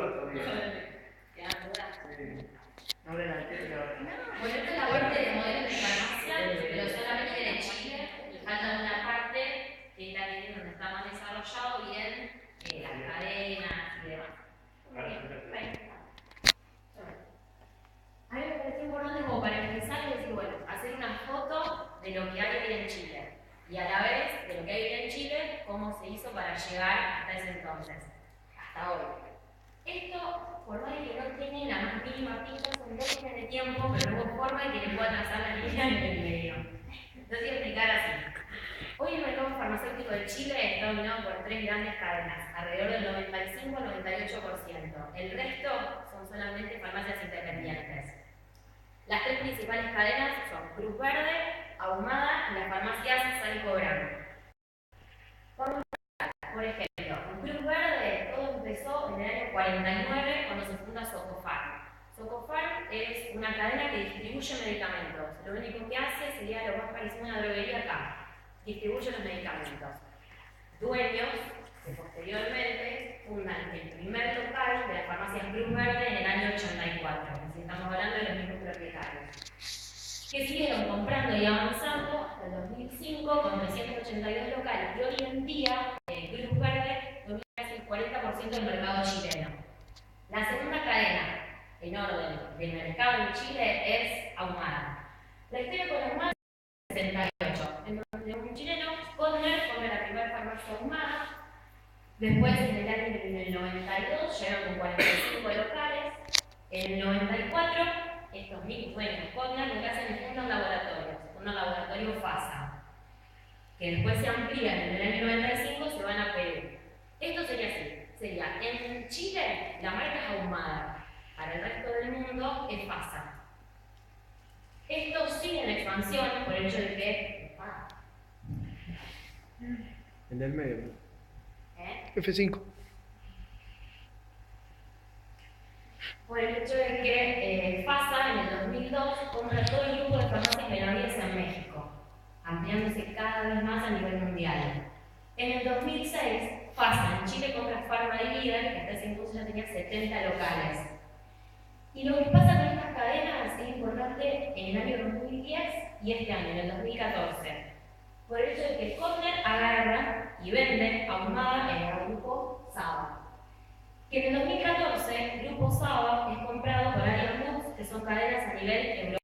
dudas todavía. ¿Quedan dudas? Sí. No le la quiero. Bueno, esta es la parte de modelos de farmacia, pero solamente de Chile, y falta una parte que es la que es donde está más desarrollado bien las cadenas y demás. A mí me pareció importante como para empezar y decir, bueno, hacer una foto de lo que hay hoy en Chile y a la vez de lo que hay hoy en Chile, cómo se hizo para llegar hasta ese entonces, hasta hoy. Esto, por más que no tiene la más mínima pinta, son 2 líneas de tiempo, pero no hubo forma de que le pueda trazar la línea en el medio. Entonces voy a explicar así. Hoy el mercado farmacéutico de Chile está dominado por 3 grandes cadenas, alrededor del 95 al 98%. El resto son solamente farmacias independientes. Las 3 principales cadenas son Cruz Verde, Ahumada y las farmacias Salco-Gran. Por ejemplo, en Cruz Verde todo empezó en el año 49 cuando se funda Socofarm. Socofarm es una cadena que distribuye medicamentos. Lo único que hace sería lo más parecido a una droguería acá. Distribuye los medicamentos. Dueños que posteriormente fundan el primer local de la farmacia Cruz Verde en el año 84. Así estamos hablando de los mismos propietarios. Que siguieron comprando y avanzando hasta el 2005 con 382 locales. Y hoy en día Cruz Verde domina casi el 40% del mercado chileno. La segunda cadena en orden del mercado en Chile es Ahumada. La historia con Ahumada es el 78, en donde un chileno, Codner, compra la primera farmacia Ahumada. Después, en el año 92, llegaron con 45 locales. En el 94, estos mismos dueños, Codner, lo que hacen es fundar laboratorios, un laboratorio FASA, que después se amplían en el año 95, se van a Perú. Esto sería así, sería, en Chile la marca es Ahumada, para el resto del mundo es FASA. Esto sigue en expansión por el hecho de que... El del medio. F5. Por el hecho de que FASA en el 2002 compra todo el grupo de farmacias Benavides en México, ampliándose cada vez más a nivel mundial. En el 2006, FASA en Chile compra Pharma y Líder, que hasta ese entonces ya tenía 70 locales. Y lo que pasa con estas cadenas es importante en el año 2010 y este año, en el 2014, por el hecho de que Codner agarra y vende Ahumada al grupo Saba. Que en el 2014, el grupo Saba es comprado por Arian Foods, que son cadenas a nivel europeo.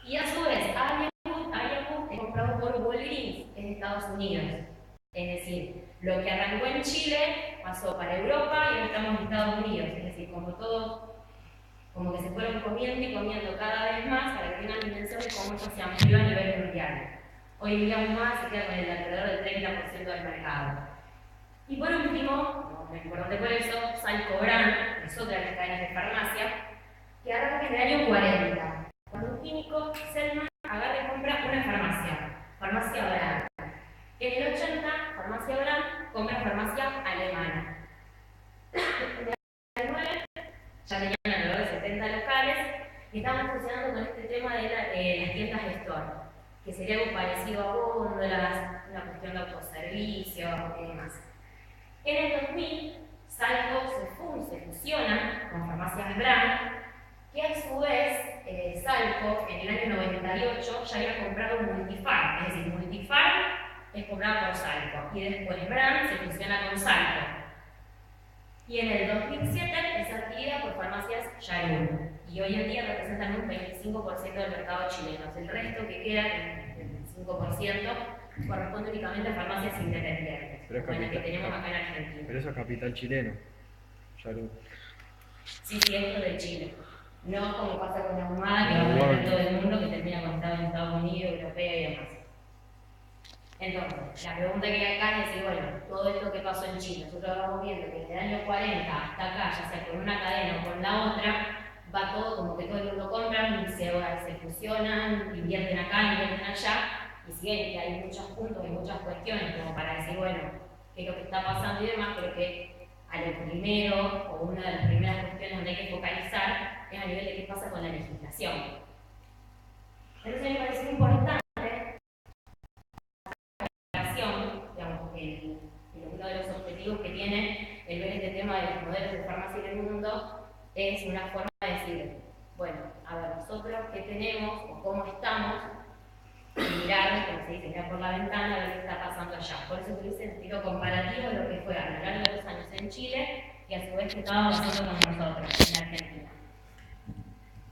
Y a su vez, Arian Foods es comprado por Walgreens, en Estados Unidos. Es decir, lo que arrancó en Chile pasó para Europa y ahora estamos en Estados Unidos. Es decir, como que se fueron comiendo y comiendo cada vez más para que tengan dimensiones como esto se amplió a nivel mundial. Hoy en día aún más se queda con el alrededor del 30% del mercado. Y por último, no es importante por eso, Salco-Gran, que es otra de las cadenas de farmacia, que arranca en el año 40, cuando un químico, Selman, agarra y compra una farmacia Brand. En el 80, farmacia Brand compra farmacia alemana. En el 9, ya tenían alrededor de 70 locales y estaban funcionando con este tema de las tiendas store, que sería algo parecido a góndolas, una cuestión de autoservicio y demás. En el 2000, Salco se fusiona con farmacias Brand, que a su vez, Salco en el año 98 ya había comprado Multifarm, es decir, Multifarm es comprada por Salco, y después Brand se fusiona con Salco. Y en el 2007 es adquirida por farmacias Yarur, y hoy en día representan un 25% del mercado chileno. El resto que queda, el 25%, corresponde únicamente a farmacias independientes, como las que tenemos acá en Argentina. Pero eso es capital chileno. Salud. Sí, esto de Chile. No como pasa con la Ahumada, que va a meter todo el mundo, que termina conectado en Estados Unidos, Europea y demás. Entonces, la pregunta que hay acá es decir, bueno, todo esto que pasó en Chile, nosotros vamos viendo que desde el año 40 hasta acá, ya sea con una cadena o con la otra, va todo como que todo el mundo compra, se fusionan, invierten acá, invierten allá, y si bien que hay muchos puntos y muchas cuestiones como para decir, bueno, qué es lo que está pasando y demás, pero que a lo primero, o una de las primeras cuestiones donde hay que focalizar, es a nivel de qué pasa con la legislación. Entonces me parece importante, digamos, que uno de los objetivos que tiene el ver este tema de los modelos de farmacia en el mundo es una forma de decir, bueno, a ver, nosotros qué tenemos o cómo estamos, y mirar, como se dice, mirar por la ventana a ver qué está pasando allá. Por eso utilice el tiro comparativo de lo que fue a lo largo de los años en Chile y a su vez qué estaba pasando con nosotros en Argentina.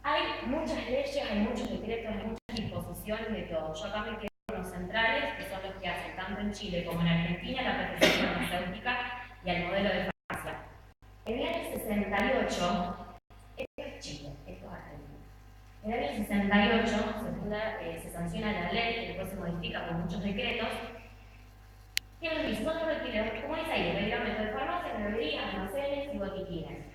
Hay muchas leyes, hay muchos decretos, hay muchas disposiciones de todo. Yo acá me quedo con los centrales, que son los que hacen tanto en Chile como en Argentina la profesión farmacéutica y el modelo de farmacia. En el año 68, esto es Chile, esto es Argentina. En el año 68 se sanciona la ley, que después se modifica con muchos decretos, que nos dice, nosotros retiramos, como dice ahí, el reglamento de farmacia, droguerías, almacenes y botiquines.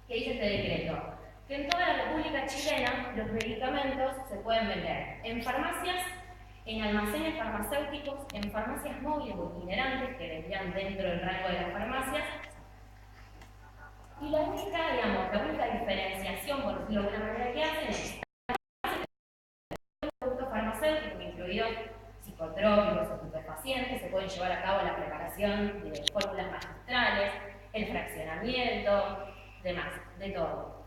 ¿Qué dice este decreto? Que en toda la República Chilena los medicamentos se pueden vender en farmacias, en almacenes farmacéuticos, en farmacias móviles o itinerantes que vendrían dentro del rango de las farmacias. Y la única, digamos, la única diferenciación, por decirlo de alguna manera, que hacen es productos farmacéuticos, incluidos psicotrópicos o estupefacientes, se pueden llevar a cabo la preparación de fórmulas magistrales, el fraccionamiento, demás, de todo.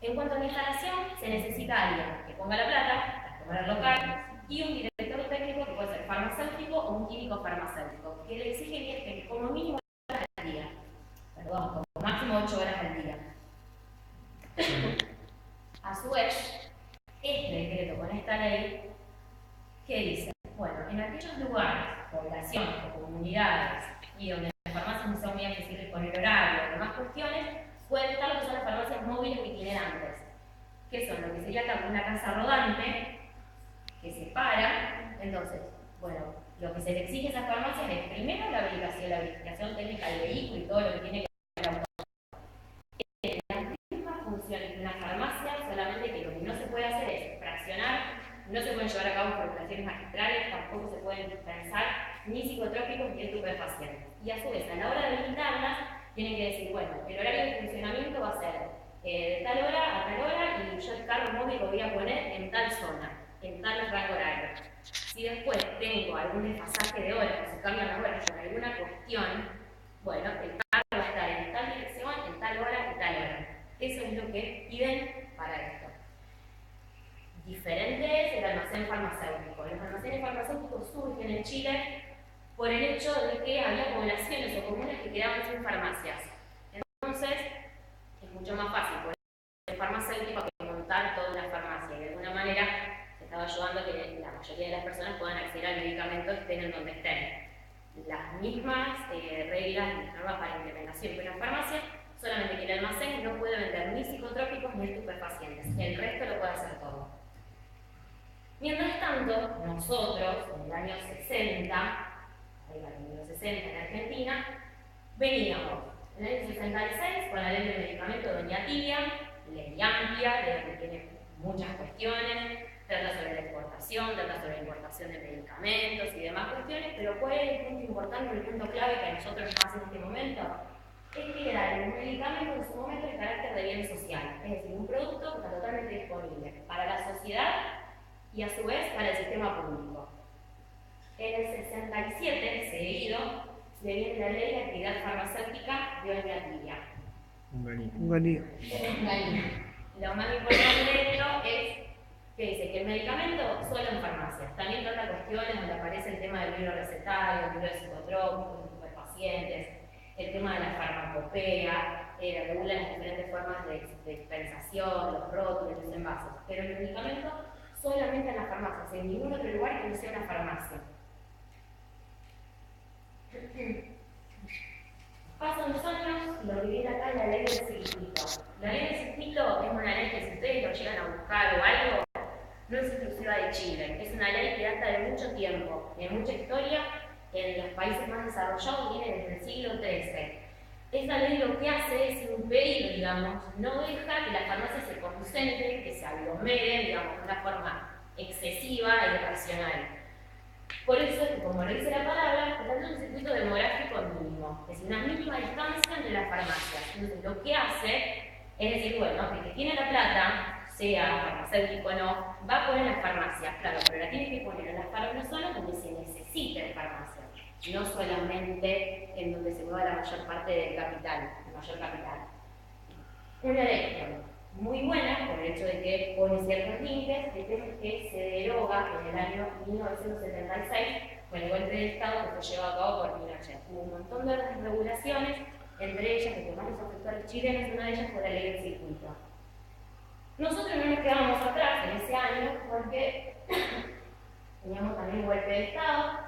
En cuanto a la instalación, se necesita alguien que ponga la plata, tomar el local, y un director técnico que puede ser farmacéutico o un químico farmacéutico, que le exige que como mínimo 8 horas al día, perdón, como máximo 8 horas al día. A su vez, este decreto con esta ley, ¿qué dice? Bueno, en aquellos lugares, poblaciones o comunidades, y donde las farmacias no son muy accesibles con el horario y demás cuestiones, pueden estar lo que son las farmacias móviles o itinerantes, que son lo que sería una casa rodante que se para. Entonces, bueno, lo que se le exige a esas farmacias es primero la verificación técnica del vehículo y todo lo que tiene que ver con el auto. Las mismas funciones de una farmacia, solamente que lo que no se puede hacer es fraccionar, no se pueden llevar a cabo formulaciones magistrales, tampoco se pueden dispensar ni psicotrópicos ni estupefacientes. Y a su vez, a la hora de limitarlas, tienen que decir, bueno, el horario de funcionamiento va a ser de tal hora a tal hora y yo el carro móvil lo voy a poner en tal zona, en tal rango horario. Si después tengo algún desfasaje de horas, o se cambian las horas por alguna cuestión, bueno, el carro va a estar en tal dirección, en tal hora y tal hora. Eso es lo que piden para esto. Diferente es el almacén farmacéutico. Los almacenes farmacéuticos surgen en Chile por el hecho de que había poblaciones o comunas que quedaban sin farmacias. Entonces, es mucho más fácil poner el farmacéutico que montar toda una farmacia. Y de alguna manera se estaba ayudando a que la mayoría de las personas puedan acceder al medicamento estén en donde estén. Las mismas reglas y normas para implementación de una farmacia, solamente que el almacén no puede vender ni psicotrópicos ni estupefacientes. El resto lo puede hacer todo. Mientras tanto, nosotros, en el año 60, en los 60 en Argentina, veníamos en el año 66 con la ley del medicamento de Doña Tibia, ley amplia, que tiene muchas cuestiones, trata sobre la exportación, trata sobre la importación de medicamentos y demás cuestiones, pero ¿cuál es el punto importante, el punto clave que a nosotros nos hace en este momento? Es que era un medicamento en su momento de carácter de bien social, es decir, un producto que está totalmente disponible para la sociedad y a su vez para el sistema público. En el 67, seguido, le viene la ley de actividad farmacéutica de Doña Tibia. Unganía. Lo más importante de esto es que dice que el medicamento solo en farmacias. También trata cuestiones donde aparece el tema del libro recetario, el libro de psicotrópicos, estupefacientes, el tema de la farmacopea, regula las diferentes formas de dispensación, los rótulos, los envases. Pero el medicamento solamente en las farmacias, en ningún otro lugar que no sea una farmacia. Pasan los años y lo que viene acá es la ley del circuito. La ley del circuito es una ley que si ustedes lo llegan a buscar o algo, no es exclusiva de Chile. Es una ley que data de mucho tiempo, de mucha historia, en los países más desarrollados viene desde el siglo XIII. Esta ley lo que hace es impedir, digamos, no deja que las farmacias se concentren, que se aglomeren, digamos, de una forma excesiva e irracional. Por eso es que, como lo dice la palabra, está un circuito demográfico mínimo, es decir, una mínima distancia entre las farmacias. Entonces, lo que hace es decir, bueno, el que tiene la plata, sea farmacéutico o no, va a poner las farmacias, claro, pero la tiene que poner en las zonas donde se necesite de farmacia. no solamente en donde se mueve la mayor parte del capital, el mayor capital. Una ley muy buena por el hecho de que pone ciertos límites, el tema es que se deroga en el año 1976 con el golpe de Estado que fue llevado a cabo por Pinochet. Hubo un montón de regulaciones, entre ellas, que más nos afectó a los chilenos, una de ellas fue la ley del circuito. Nosotros no nos quedamos atrás en ese año porque teníamos también un golpe de Estado,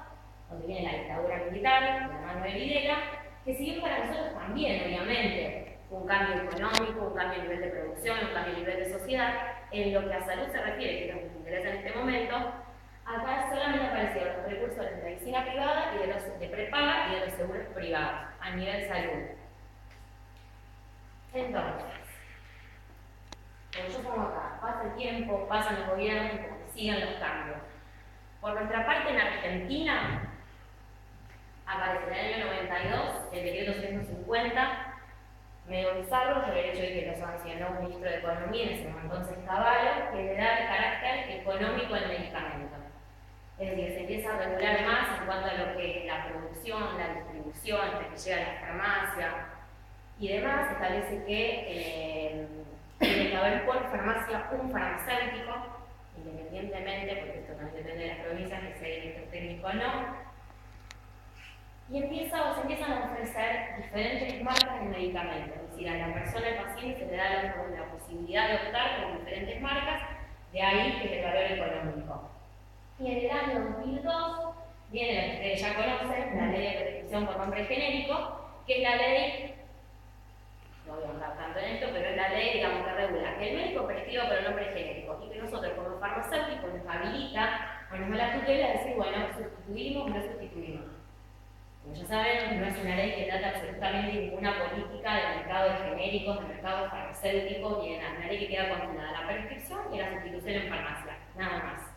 donde viene la dictadura militar, de la mano de Videla, que si bien para nosotros también, obviamente, fue un cambio económico, un cambio a nivel de producción, un cambio a nivel de sociedad, en lo que a salud se refiere, que es lo que nos interesa en este momento, acá solamente aparecieron los precursores de la medicina privada y de los de prepaga y de los seguros privados, a nivel salud. Entonces, como yo pongo acá, pasa el tiempo, pasan los gobiernos, siguen los cambios. Por nuestra parte, en Argentina, aparece en el año 92 el decreto 150, medio bizarro por el hecho de que lo sancionó un ministro de Economía, en ese entonces Caballo, que le da el carácter económico al medicamento. Es decir, se empieza a regular más en cuanto a lo que es la producción, la distribución, hasta que llega a la farmacia y demás. Establece que tiene que haber por farmacia un farmacéutico, independientemente, porque esto también depende de las provincias, que sea director técnico o no. Y se empiezan a ofrecer diferentes marcas de medicamentos, es decir, a la persona, al paciente, se le da la posibilidad de optar por diferentes marcas, de ahí que es el valor económico. Y en el año 2002 viene la que ustedes ya conocen, la ley de prescripción por nombre genérico, que es la ley, no voy a hablar tanto en esto, pero es la ley, digamos, que regula que el médico prescriba por el nombre genérico y que nosotros como farmacéuticos nos habilita o nos da la tutela de decir, bueno, sustituimos o no sustituimos. Como ya saben, no es una ley que trata absolutamente ninguna política de mercado de genéricos, de mercado farmacéutico, ni de nada. Una ley que queda confinada a la prescripción y a la sustitución en farmacia, nada más.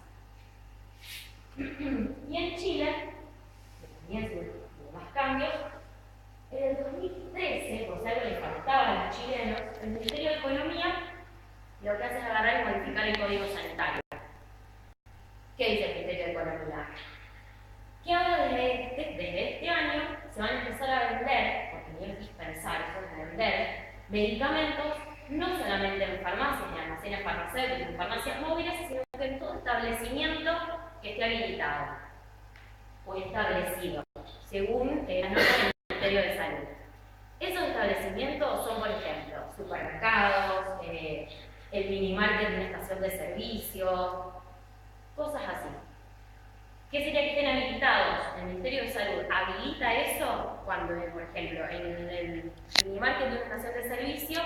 Y en Chile, que también hubo más cambios, en el 2013, por si algo les faltaba a los chilenos, el Ministerio de Economía lo que hace es agarrar y modificar el Código Sanitario. ¿Qué dice el Ministerio de Economía? Que ahora desde este año se van a empezar a vender, porque no es dispensar, es vender medicamentos no solamente en farmacias, en almacenes farmacéuticos, en farmacias móviles, sino que en todo establecimiento que esté habilitado o establecido, según las normas del Ministerio de Salud. Esos establecimientos son, por ejemplo, supermercados, el minimarket de una estación de servicio, cosas así. ¿Qué sería que estén habilitados? El Ministerio de Salud habilita eso cuando, por ejemplo, en el minimarket de una estación de servicio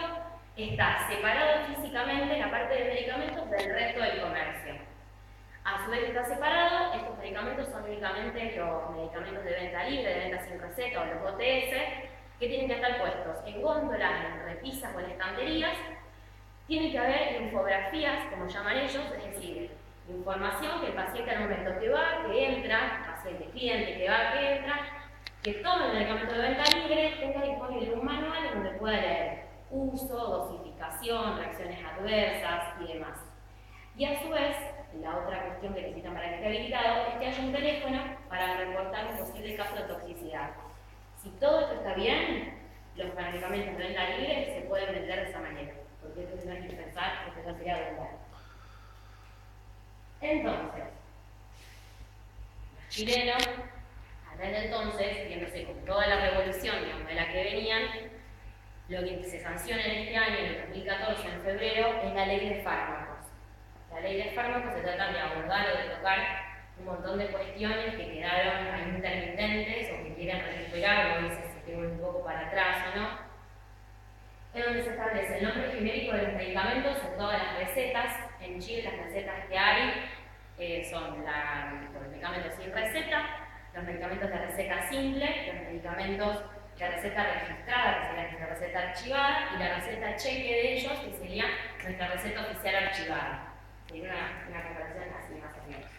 está separado físicamente la parte de medicamentos del resto del comercio. A su vez está separado, estos medicamentos son únicamente los medicamentos de venta libre, de venta sin receta o los OTS, que tienen que estar puestos en góndolas, en repisas o en estanterías. Tiene que haber infografías, como llaman ellos, es decir, información que el paciente al momento que va, que entra, paciente, cliente, que va, que entra, que tome el medicamento de venta libre, tenga disponible un manual donde pueda leer uso, dosificación, reacciones adversas y demás. Y a su vez, la otra cuestión que necesitan para que esté habilitado es que haya un teléfono para reportar un posible caso de toxicidad. Si todo esto está bien, los medicamentos de venta libre se pueden vender de esa manera, porque esto no hay que pensar, esto ya sería vender. Entonces, los chilenos, desde entonces, viéndose con toda la revolución, digamos, de la que venían, lo que se sanciona en este año, en el 2014, en febrero, es la ley de fármacos. La ley de fármacos se trata de abordar o de tocar un montón de cuestiones que quedaron ahí intermitentes o que quieren recuperar, o a veces se quedan un poco para atrás o no, en donde se establece el nombre genérico de los medicamentos en todas las recetas. En Chile las recetas que hay son los medicamentos sin receta, los medicamentos de receta simple, los medicamentos de receta registrada, que sería nuestra receta archivada, y la receta cheque de ellos, que sería nuestra receta oficial archivada. Sería una comparación así más o menos.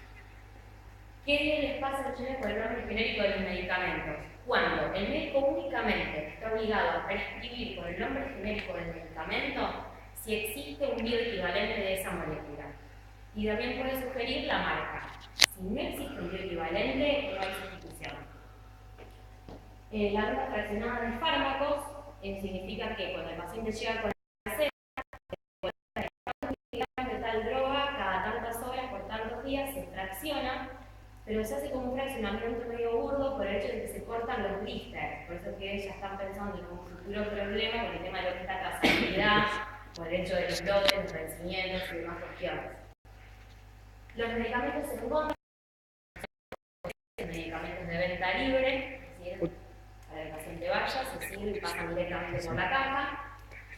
¿Qué les pasa a los chilenos con el nombre genérico de los medicamentos? Cuando el médico únicamente está obligado a prescribir con el nombre genérico del medicamento si existe un bioequivalente de esa molécula. Y también puede sugerir la marca. Si no existe un bioequivalente, no hay sustitución. La venta fraccionada de fármacos significa que cuando el paciente llega con la receta de tal droga, cada tantas horas, por tantos días, se fracciona, pero se hace como un fraccionamiento medio burdo por el hecho de que se cortan los blisters. Por eso que ya están pensando en un futuro problema con el tema de lo que es la trazabilidad, por el hecho de los lotes, los vencimientos y demás cuestiones. Los medicamentos se encuentran medicamentos de venta libre, es decir, para que el paciente vaya, se sirve y pasan directamente por la caja.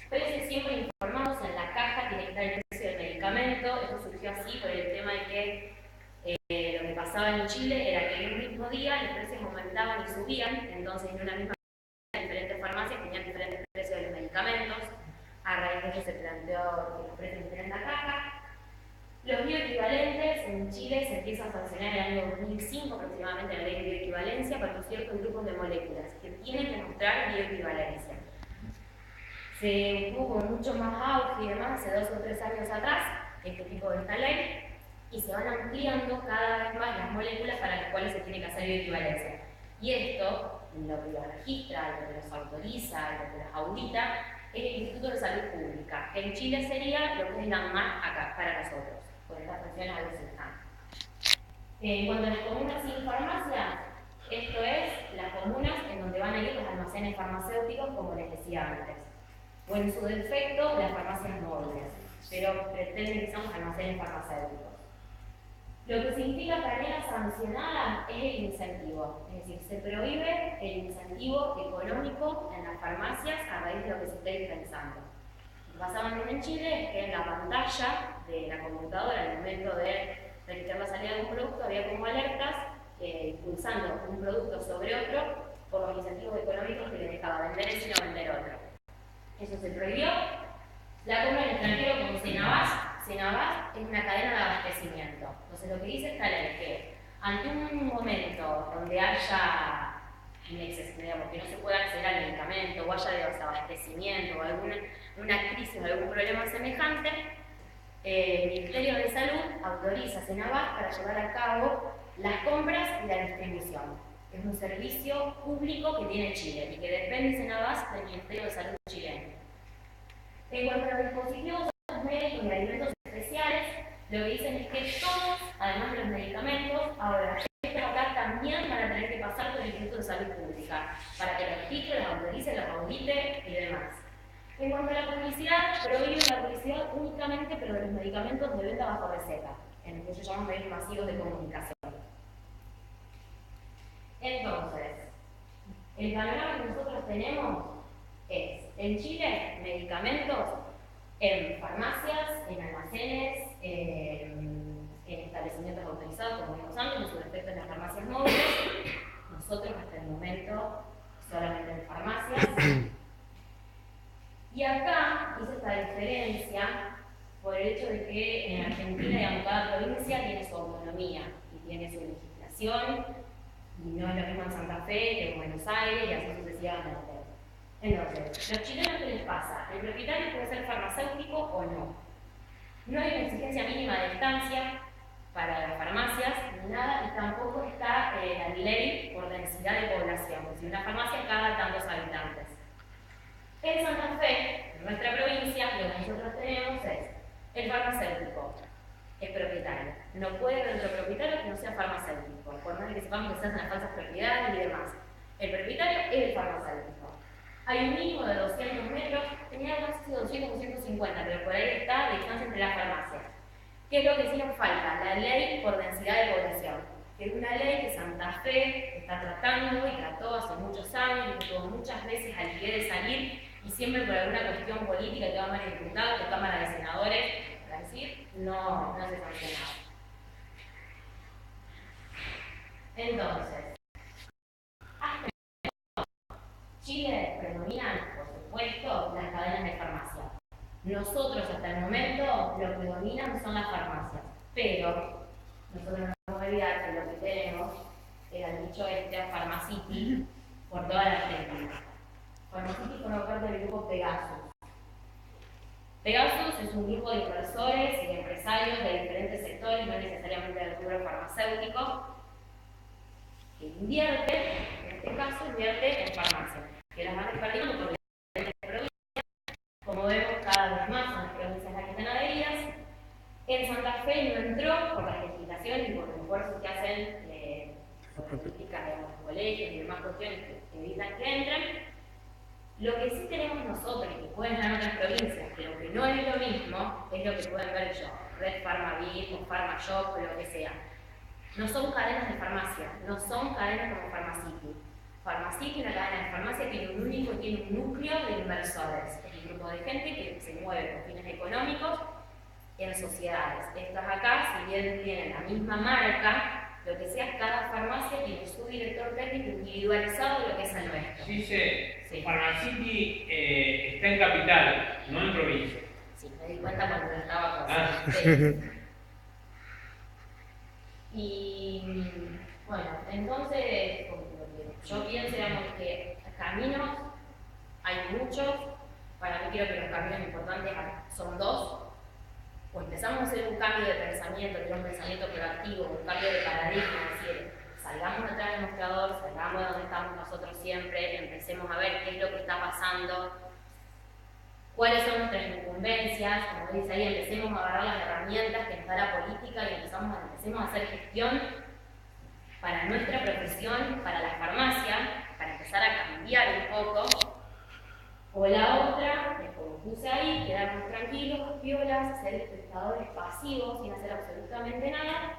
Precios siempre informados en la caja, tiene que estar el precio del medicamento. Esto surgió así por el tema de que lo que pasaba en Chile era que en un mismo día los precios aumentaban y subían, entonces en una misma diferentes farmacias tenían diferentes precios de los medicamentos. A raíz de eso se planteó que los precios estén en la caja. Los bioequivalentes en Chile se empiezan a sancionar en el año 2005 aproximadamente la ley de bioequivalencia para ciertos grupos de moléculas que tienen que mostrar bioequivalencia. Se tuvo mucho más auge y demás hace 2 o 3 años atrás este tipo de esta ley y se van ampliando cada vez más las moléculas para las cuales se tiene que hacer bioequivalencia. Y esto, lo que los registra, lo que los autoriza, lo que los audita, es el Instituto de Salud Pública, que en Chile sería lo que es la ANMAT acá para nosotros, por estas funciones a veces están. En cuanto a las comunas sin farmacia, esto es las comunas en donde van a ir los almacenes farmacéuticos, como les decía antes, o en su defecto las farmacias móviles, pero pretenden que sean almacenes farmacéuticos. Lo que significa tarea sancionada es el incentivo, es decir, se prohíbe el incentivo económico en las farmacias a raíz de lo que se esté dispensando. Lo que pasaba en Chile es que en la pantalla de la computadora, al momento de registrar la salida de un producto, había como alertas impulsando un producto sobre otro por los incentivos económicos que le dejaba vender ese y no vender otro. Eso se prohibió. La compra en extranjero con Senabas es una cadena de abastecimiento. Entonces lo que dice esta ley es que ante un momento donde haya digamos, que no se pueda acceder al medicamento o haya desabastecimiento o una crisis o algún problema semejante, el Ministerio de Salud autoriza a Senabas para llevar a cabo las compras y la distribución. Es un servicio público que tiene Chile y que depende Senabas del Ministerio de Salud chileno. En cuanto a los dispositivos médicos y alimentos especiales, lo que dicen es que todos, además de los medicamentos, ahora estos acá también van a tener que pasar por el Instituto de Salud Pública para que los registre, los autorice, los audite y demás. En cuanto a la publicidad, prohíben la publicidad únicamente pero de los medicamentos de venta bajo receta, en lo que se llaman medios masivos de comunicación. Entonces, el panorama que nosotros tenemos es, en Chile, medicamentos en farmacias, en almacenes, en establecimientos autorizados, como vimos antes, en su defecto en las farmacias móviles. Nosotros, hasta el momento, solamente en farmacias. Y acá hice esta diferencia por el hecho de que en Argentina, digamos, cada provincia tiene su autonomía y tiene su legislación, y no es lo mismo en Santa Fe que en Buenos Aires y así sucesivamente. Entonces, ¿los chilenos qué les pasa? ¿El propietario puede ser farmacéutico o no? No hay una exigencia mínima de distancia para las farmacias ni nada, y tampoco está la ley por densidad de población, es decir, una farmacia cada tantos habitantes. En Santa Fe, en nuestra provincia, lo que nosotros tenemos es el farmacéutico, es propietario. No puede haber otro propietario que no sea farmacéutico, por más de que sepamos que se hacen las falsas propiedades y demás. El propietario es el farmacéutico. Hay un mínimo de 200 metros, tenía algo así 200 o 150, pero por ahí está la distancia entre las farmacias. ¿Qué es lo que sí nos falta? La ley por densidad de población, que es una ley que Santa Fe está tratando y trató hace muchos años y que tuvo muchas veces al pie de salir y siempre por alguna cuestión política de Cámara de Diputados, de Cámara de Senadores, para decir, no se sancionaba. Entonces, Chile predominan, por supuesto, las cadenas de farmacia. Nosotros hasta el momento lo que dominan son las farmacias, pero nosotros no nos vamos a olvidar que lo que tenemos es el dicho Pharmacity por toda la Argentina. Pharmacity forma parte del grupo Pegasus. Pegasus es un grupo de inversores y de empresarios de diferentes sectores, no necesariamente del rubro farmacéutico, que invierte en este caso invierte en farmacia, que las van desperdigando por diferentes provincias, como vemos cada vez más en las provincias a las que están adheridas. En Santa Fe no entró por las legislaciones y por los esfuerzos que hacen la política de los colegios y demás cuestiones que evitan que entren. Lo que sí tenemos nosotros, que pueden ver en otras provincias, pero que no es lo mismo, es lo que pueden ver yo, Red PharmaVip o PharmaShop o lo que sea. No son cadenas de farmacia, no son cadenas como Pharmacity. Pharmacity, una cadena de farmacia, tiene un núcleo de inversores, es un grupo de gente que se mueve con fines económicos en sociedades. Estas acá, si bien tienen la misma marca, lo que sea, cada farmacia tiene su director técnico individualizado de lo que es el nuestro. Sí. Pharmacity está en capital, no en provincia. Sí, me di cuenta cuando lo estaba Ah. pasando. Y bueno, entonces, yo pienso, digamos, que caminos hay muchos. Para mí creo que los caminos importantes son dos. O empezamos a hacer un cambio de pensamiento, tener un pensamiento proactivo, un cambio de paradigma, es decir, salgamos detrás del mostrador, salgamos de donde estamos nosotros siempre, empecemos a ver qué es lo que está pasando, cuáles son nuestras incumbencias, como dice ahí, empecemos a agarrar las herramientas que nos da la política y empecemos a hacer gestión para nuestra profesión, para la farmacia, para empezar a cambiar un poco. O la otra, como puse ahí, quedarnos tranquilos, piolas, ser espectadores pasivos sin hacer absolutamente nada